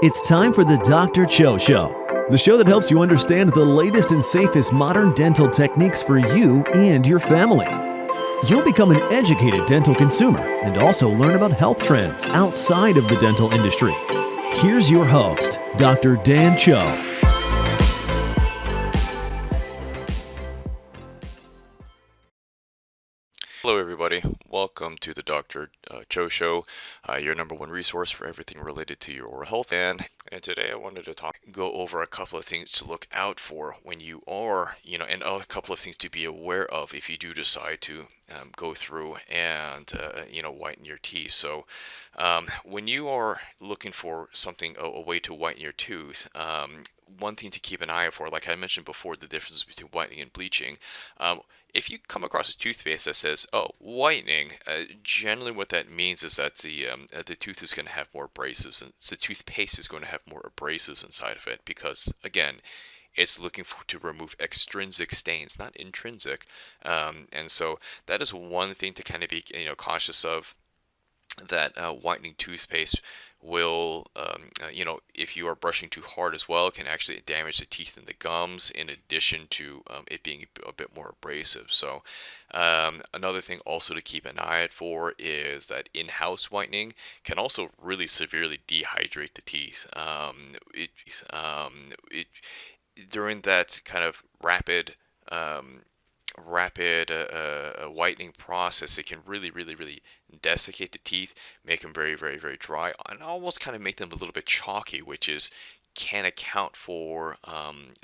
It's time for the Dr. Cho Show, the show that helps you understand the latest and safest modern dental techniques for you and your family. You'll become an educated dental consumer and also learn about health trends outside of the dental industry. Here's your host, Dr. Dan Cho. Hello everybody, welcome to the Dr. Cho Show, your number one resource for everything related to your oral health. And today I wanted to go over a couple of things to look out for when you are, and a couple of things to be aware of if you do decide to go through and, whiten your teeth. So when you are looking for something, a way to whiten your tooth, one thing to keep an eye out for, like I mentioned before, the difference between whitening and bleaching. If you come across a toothpaste that says, "Oh, whitening," generally what that means is that the tooth is going to have more abrasives, and the toothpaste is going to have more abrasives inside of it because, again, it's looking to remove extrinsic stains, not intrinsic. And so that is one thing to kind of be cautious of. That whitening toothpaste will, if you are brushing too hard as well, can actually damage the teeth and the gums in addition to it being a bit more abrasive. So another thing also to keep an eye out for is that in-house whitening can also really severely dehydrate the teeth. During that kind of rapid whitening process, it can really desiccate the teeth, make them very dry, and almost kind of make them a little bit chalky, which can account for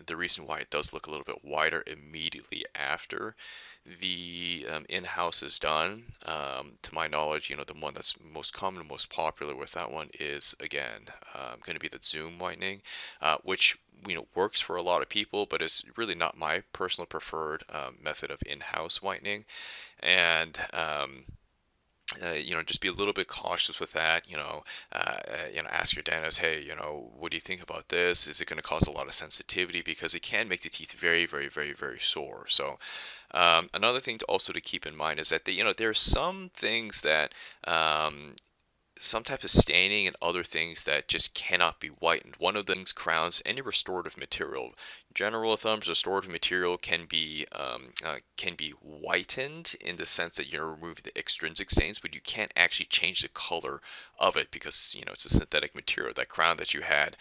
the reason why it does look a little bit whiter immediately after the in-house is done. To my knowledge, the one that's most common and most popular with that one is, again, going to be the Zoom whitening, which works for a lot of people, but it's really not my personal preferred method of in-house whitening. And just be a little bit cautious with that. Ask your dentist, hey, what do you think about this? Is it going to cause a lot of sensitivity? Because it can make the teeth very sore. So another thing to keep in mind is that there are some things that some type of staining and other things that just cannot be whitened. One of the things, crowns, any restorative material. General thumbs, restorative material can be whitened in the sense that you're removing the extrinsic stains, but you can't actually change the color of it because it's a synthetic material. That crown that you had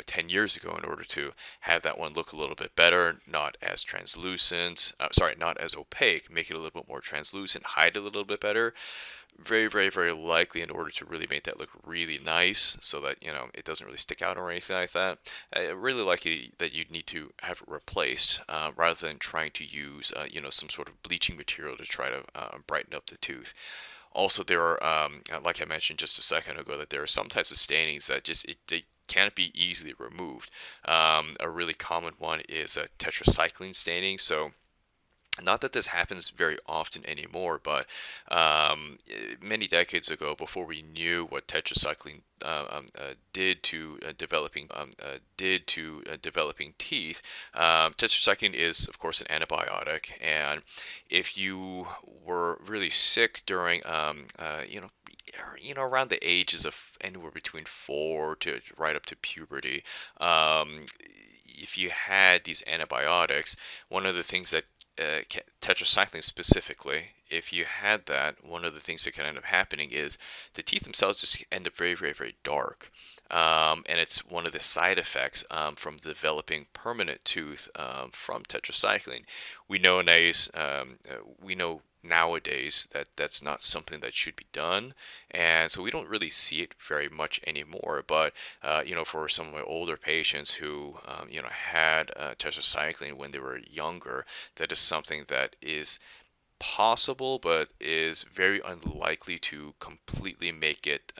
10 years ago, in order to have that one look a little bit better, not as translucent, not as opaque, make it a little bit more translucent, hide it a little bit better. Very likely, in order to really make that look really nice so that it doesn't really stick out or anything like that, really likely that you'd need to have it replaced rather than trying to use some sort of bleaching material to try to brighten up the tooth. Also, there are, like I mentioned just a second ago, that there are some types of stainings that they can't be easily removed. A really common one is a tetracycline staining. So not that this happens very often anymore, but many decades ago, before we knew what tetracycline did to developing teeth, tetracycline is, of course, an antibiotic, and if you were really sick during around the ages of anywhere between 4 to right up to puberty, if you had these antibiotics, one of the things that tetracycline specifically, if you had that, one of the things that can end up happening is the teeth themselves just end up very dark, and it's one of the side effects from developing permanent tooth from tetracycline. We know nowadays that that's not something that should be done, and so we don't really see it very much anymore. But for some of my older patients who had tetracycline when they were younger, that is something that is possible, but is very unlikely to completely make it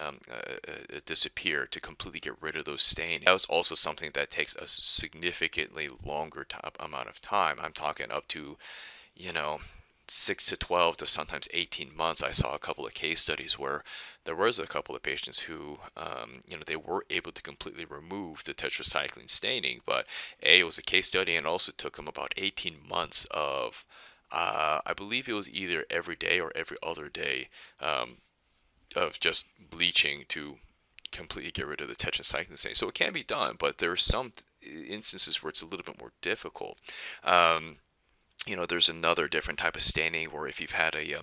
disappear, to completely get rid of those stains. That was also something that takes a significantly longer amount of time. I'm talking up to 6 to 12 to sometimes 18 months. I saw a couple of case studies where there was a couple of patients who, they were able to completely remove the tetracycline staining, but it was a case study, and also took them about 18 months of, I believe it was either every day or every other day, of just bleaching to completely get rid of the tetracycline stain. So it can be done, but there are some instances where it's a little bit more difficult. There's another different type of staining where if you've had a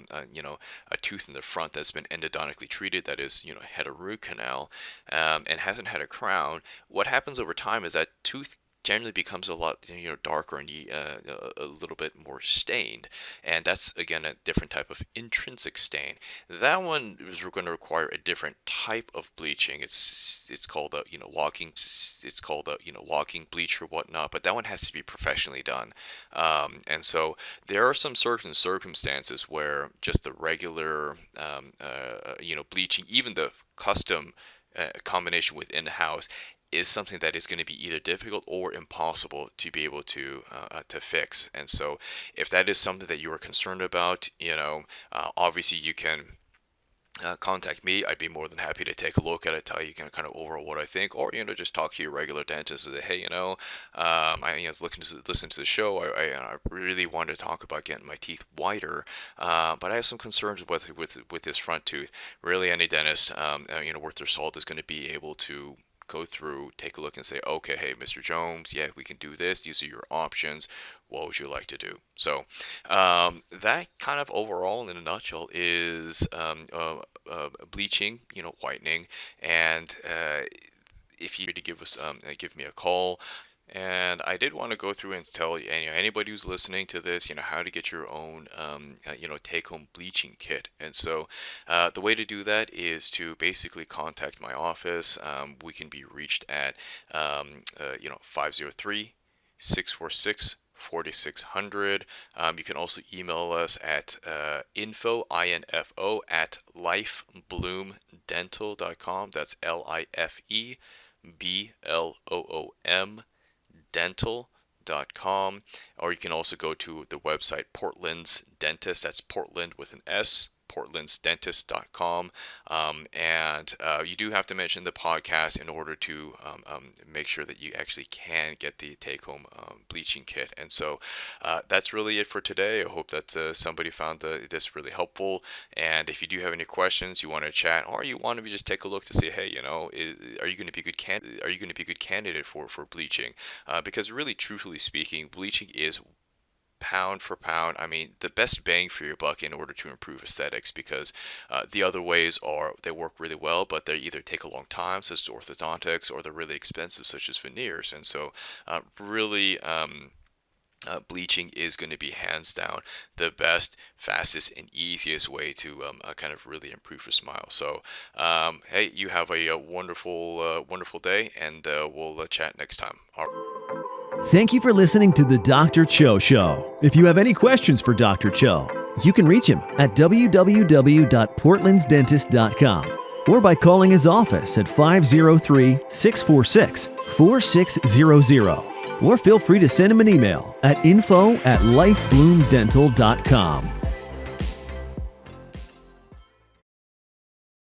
tooth in the front that's been endodontically treated, that is, had a root canal, and hasn't had a crown, what happens over time is that tooth generally becomes a lot darker and a little bit more stained, and that's again a different type of intrinsic stain. That one is going to require a different type of bleaching. It's called a walking bleach or whatnot, but that one has to be professionally done. And so there are some certain circumstances where just the regular bleaching, even the custom combination with in-house, is something that is going to be either difficult or impossible to be able to fix. And so if that is something that you are concerned about, obviously you can contact me. I'd be more than happy to take a look at it, tell you kind of overall what I think, or just talk to your regular dentist and say, hey, I was looking to listen to the show. I really want to talk about getting my teeth whiter, but I have some concerns with this front tooth. Really, any dentist, worth their salt is going to be able to go through, take a look and say, okay, hey, Mr. Jones, yeah, we can do this. These are your options. What would you like to do? So that kind of overall in a nutshell is bleaching, whitening. And if you're to give me a call. And I did want to go through and tell anybody who's listening to this, how to get your own, take-home bleaching kit. And so the way to do that is to basically contact my office. We can be reached at, 503-646-4600. You can also email us at info at lifebloomdental.com. That's LIFEBLOOM dental.com, or you can also go to the website Portland's Dentist. That's Portland with an S, portlandsdentist.com. And you do have to mention the podcast in order to make sure that you actually can get the take-home bleaching kit. And so that's really it for today. I hope that somebody found this really helpful. And if you do have any questions, you want to chat, or you want to just take a look to see, hey, are you going to be a good candidate for bleaching? Because really, truthfully speaking, bleaching is pound for pound, the best bang for your buck in order to improve aesthetics, because the other ways they work really well, but they either take a long time, such as orthodontics, or they're really expensive, such as veneers. And so really bleaching is going to be hands down the best, fastest, and easiest way to kind of really improve your smile. So hey, you have a wonderful day, and we'll chat next time. All right. Thank you for listening to The Dr. Cho Show. If you have any questions for Dr. Cho, you can reach him at www.portlandsdentist.com or by calling his office at 503-646-4600, or feel free to send him an email at info@lifebloomdental.com.